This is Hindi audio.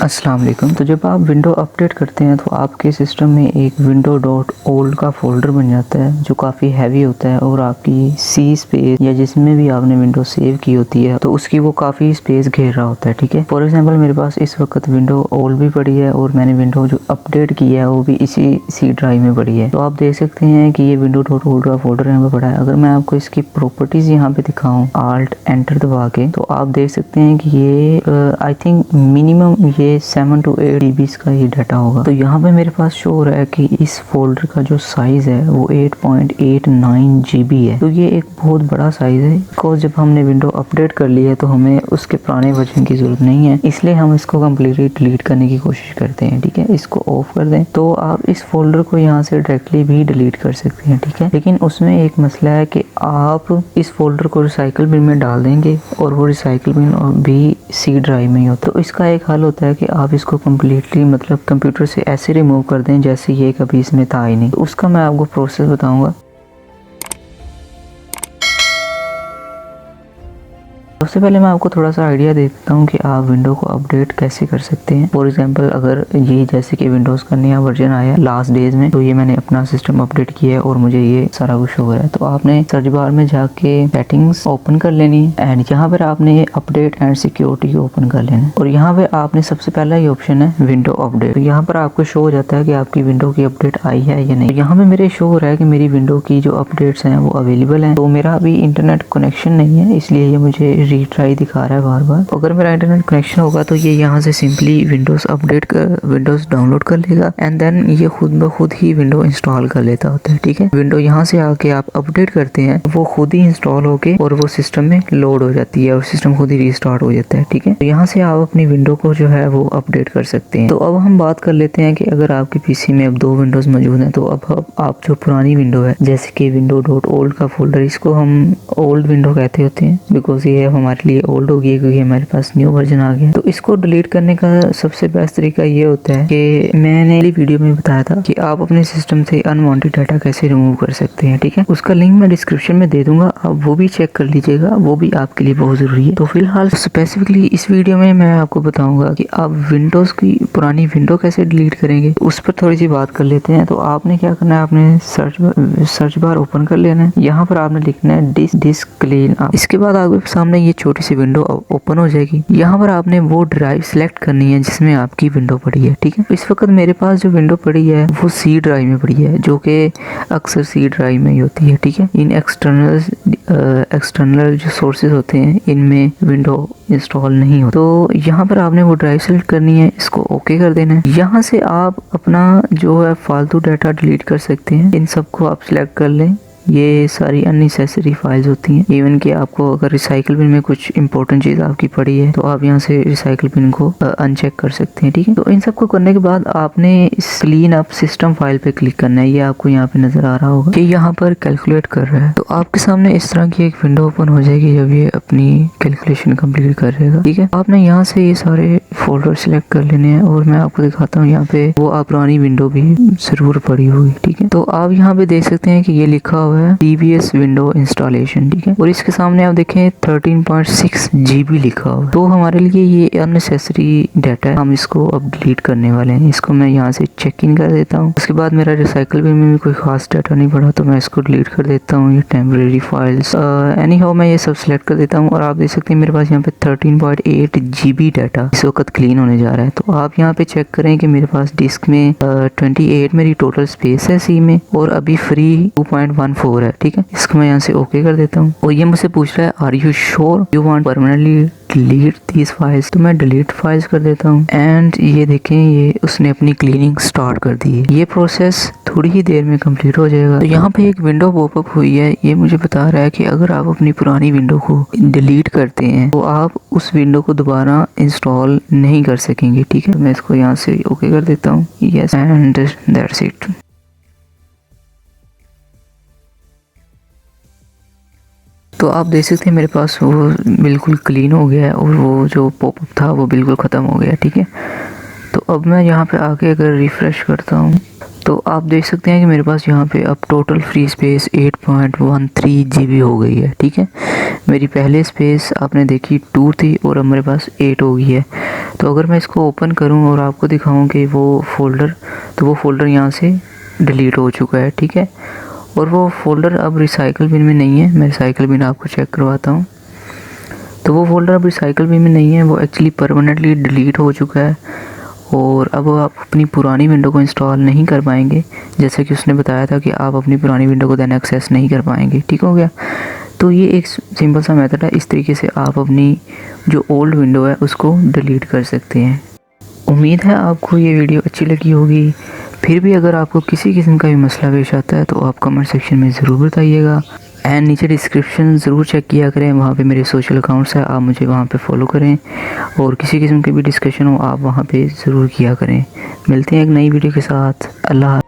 अस्सलाम वालेकुम। तो जब आप विंडो अपडेट करते हैं तो आपके सिस्टम में एक विंडो डॉट ओल्ड का फोल्डर बन जाता है जो काफ़ी हैवी होता है और आपकी सी स्पेस या जिसमें भी आपने विंडो सेव की होती है तो उसकी वो काफ़ी स्पेस घेर रहा होता है। ठीक है, फॉर एग्जांपल मेरे पास इस वक्त विंडो ओल्ड भी पड़ी है और मैंने विंडो जो अपडेट की है वो भी इसी सी ड्राइव में पड़ी है। तो आप देख सकते हैं कि ये विंडो डॉट ओल्ड का फोल्डर यहाँ पे पड़ा है। अगर मैं आपको इसकी प्रॉपर्टीज यहाँ पे दिखाऊँ आल्ट एंटर दबा के, तो आप देख सकते हैं कि ये आई थिंक मिनिमम ये 7 to 8 GB का ये डाटा होगा। तो यहाँ पे मेरे पास शो हो रहा है कि इस फोल्डर का जो साइज है वो 8.89 GB है। तो ये एक बहुत बड़ा साइज है बिकॉज जब हमने विंडो अपडेट कर ली है तो हमें उसके पुराने वर्जन की जरूरत नहीं है, इसलिए हम इसको कम्प्लीटली डिलीट करने की कोशिश करते हैं। ठीक है, इसको ऑफ कर दें। तो आप इस फोल्डर को यहाँ से डायरेक्टली भी डिलीट कर सकते हैं। ठीक है, लेकिन उसमें एक मसला है कि आप इस फोल्डर को रिसाइकल बिन में डाल देंगे और वो रिसाइकल बिन भी सी ड्राइव में ही होता है। तो इसका एक हल होता है कि आप इसको कम्प्लीटली मतलब कंप्यूटर से ऐसे रिमूव कर दें जैसे ये कभी इसमें था ही नहीं। तो उसका मैं आपको प्रोसेस बताऊंगा। सबसे पहले मैं आपको थोड़ा सा आइडिया दे देता हूँ कि आप विंडो को अपडेट कैसे कर सकते हैं। फॉर एग्जांपल अगर ये जैसे कि विंडोज़ का नया वर्जन आया लास्ट डेज में, तो ये मैंने अपना सिस्टम अपडेट किया है और मुझे ये सारा कुछ हो रहा है। तो आपने सर्च बार में जाके सेटिंग्स ओपन कर लेनी है एंड यहाँ पर आपने ये अपडेट एंड सिक्योरिटी ओपन कर लेना है और यहाँ पे आपने सबसे पहला ये ऑप्शन है विंडो अपडेट। तो यहाँ पर आपको शो हो जाता है कि आपकी विंडो की अपडेट आई है या नहीं। तो यहाँ पे मेरे शो हो रहा है कि मेरी विंडो की जो अपडेट्स हैं वो अवेलेबल हैं। तो मेरा अभी इंटरनेट कनेक्शन नहीं है, इसलिए ये मुझे रीट्राई दिखा रहा है बार बार। अगर मेरा इंटरनेट कनेक्शन होगा तो ये यहाँ से सिंपली विंडोज अपडेट कर विंडोज डाउनलोड कर लेगा एंड देन ये खुद ब खुद ही विंडो इंस्टॉल कर लेता होता है। ठीक है, विंडो यहाँ से आके आप अपडेट करते हैं वो खुद ही इंस्टॉल होके और वो सिस्टम में लोड हो जाती है और सिस्टम खुद ही रीस्टार्ट हो जाता है। ठीक है, तो यहाँ से आप अपनी विंडो को जो है वो अपडेट कर सकते हैं। तो अब हम बात कर लेते हैं कि अगर आपके पीसी में अब 2 विंडोज मौजूद हैं तो अब आप जो पुरानी विंडो है जैसे कि विंडो डॉट ओल्ड का फोल्डर, इसको हम ओल्ड विंडो कहते होते हैं बिकॉज ये हमारे लिए ओल्ड हो गई है क्योंकि हमारे पास न्यू वर्जन आ गया। तो इसको डिलीट करने का सबसे बेस्ट तरीका ये होता है कि मैंने वीडियो में बताया था कि आप अपने सिस्टम से अनवांटेड डाटा कैसे रिमूव कर सकते हैं। ठीक है, उसका लिंक मैं डिस्क्रिप्शन में दे दूंगा, आप वो भी चेक कर लीजिएगा, वो भी आपके लिए बहुत जरूरी है। तो फिलहाल स्पेसिफिकली इस वीडियो में मैं आपको बताऊंगा कि आप विंडोज की पुरानी विंडो कैसे डिलीट करेंगे, उस पर थोड़ी सी बात कर लेते हैं। तो आपने क्या करना है, आपने सर्च बार ओपन कर लेना है, यहाँ पर आपने लिखना है डिस्क क्लीन। इसके बाद आपके सामने ये छोटी सी विंडो ओपन हो जाएगी। यहाँ पर आपने वो ड्राइव सिलेक्ट करनी है जिसमें आपकी विंडो पड़ी है। ठीक है, इस वक्त मेरे पास जो विंडो पड़ी है वो सी ड्राइव में पड़ी है जो कि अक्सर सी ड्राइव में ही होती है। ठीक है, इन एक्सटर्नल जो सोर्सेज होते हैं इनमें विंडो इंस्टॉल नहीं हो। तो यहाँ पर आपने वो ड्राइव सेलेक्ट करनी है, इसको ओके कर देना है। यहाँ से आप अपना जो है फालतू डाटा डिलीट कर सकते हैं। इन सबको आप सिलेक्ट कर लें, ये सारी अननेसेसरी फाइल्स होती हैं। इवन कि आपको अगर रिसाइकल बिन में कुछ इंपॉर्टेंट चीज़ आपकी पड़ी है तो आप यहाँ से रिसाइकल बिन को अनचेक कर सकते हैं। ठीक है, तो इन सब को करने के बाद आपने इस क्लीन अप सिस्टम फाइल पे क्लिक करना है। ये आपको यहाँ पे नजर आ रहा होगा कि यहाँ पर कैलकुलेट कर रहा है। तो आपके सामने इस तरह की एक विंडो ओपन हो जाएगी जब ये अपनी कैलकुलेशन कंप्लीट कर रहेगा। ठीक है, आपने यहाँ से ये सारे फोल्डर सिलेक्ट कर लेने हैं और मैं आपको दिखाता हूँ यहाँ पे वो आप पुरानी विंडो भी जरूर पड़ी होगी। ठीक है, तो आप यहाँ पे देख सकते हैं कि ये लिखा हुआ है प्रीवियस विंडो इंस्टॉलेशन। ठीक है, और इसके सामने आप देखें 13.6 GB लिखा हुआ। तो हमारे लिए ये अननेसेसरी डाटा है, हम इसको अब डिलीट करने वाले हैं। इसको मैं यहाँ से चेक इन कर देता हूँ। उसके बाद मेरा रिसाइकल बिन में भी कोई खास डाटा नहीं पड़ा तो मैं इसको डिलीट कर देता हूँ। ये टेम्परेरी फाइल्स एनी हाउ मैं ये सब सिलेक्ट कर देता हूँ और आप देख सकते हैं मेरे पास यहाँ पे 13.8 GB डाटा इस वक्त क्लीन होने जा रहा है। तो आप यहाँ पे चेक करें कि मेरे पास डिस्क में 28 मेरी टोटल स्पेस है सी में और अभी फ्री 2.14 है। ठीक है, इसको मैं यहाँ से ओके कर देता हूँ और ये मुझसे पूछ रहा है are you sure you want permanently delete these files. तो मैं डिलीट फाइल्स कर देता हूँ एंड ये देखें ये उसने अपनी क्लीनिंग स्टार्ट कर दी है। ये प्रोसेस थोड़ी ही देर में कंप्लीट हो जाएगा। तो यहाँ पे एक विंडो पॉपअप हुई है, ये मुझे बता रहा है कि अगर आप अपनी पुरानी विंडो को डिलीट करते हैं तो आप उस विंडो को दोबारा इंस्टॉल नहीं कर सकेंगे। ठीक है, मैं इसको यहाँ से ओके कर देता हूँ, यस एंड दैट्स इट। तो आप देख सकते हैं मेरे पास वो बिल्कुल क्लीन हो गया है और वो जो पॉपअप था वो बिल्कुल ख़त्म हो गया। ठीक है, तो अब मैं यहाँ पे आके अगर रिफ़्रेश करता हूँ तो आप देख सकते हैं कि मेरे पास यहाँ पे अब टोटल फ्री स्पेस 8.13 GB हो गई है। ठीक है, मेरी पहले स्पेस आपने देखी 2 थी और अब मेरे पास 8 हो गई है। तो अगर मैं इसको ओपन करूँ और आपको दिखाऊँ कि वो फ़ोल्डर, तो वो फ़ोल्डर यहाँ से डिलीट हो चुका है। ठीक है, और वो फ़ोल्डर अब रिसाइकल बिन में नहीं है। मैं रिसाइकल बिन आपको चेक करवाता हूँ। तो वो फ़ोल्डर अब रिसाइकल बिन में नहीं है, वो एक्चुअली परमानेंटली डिलीट हो चुका है। और अब आप अपनी पुरानी विंडो को इंस्टॉल नहीं कर पाएंगे, जैसे कि उसने बताया था कि आप अपनी पुरानी विंडो को देन एक्सेस नहीं कर पाएंगे। ठीक हो गया। तो ये एक सिंपल सा मेथड है, इस तरीके से आप अपनी जो ओल्ड विंडो है उसको डिलीट कर सकते हैं। उम्मीद है आपको ये वीडियो अच्छी लगी होगी। फिर भी अगर आपको किसी किस्म का भी मसला पेश आता है तो आप कमेंट सेक्शन में ज़रूर बताइएगा। एंड नीचे डिस्क्रिप्शन ज़रूर चेक किया करें, वहाँ पे मेरे सोशल अकाउंट्स हैं, आप मुझे वहाँ पे फॉलो करें। और किसी किस्म की भी डिस्कशन हो आप वहाँ पे ज़रूर किया करें। मिलते हैं एक नई वीडियो के साथ। अल्लाह।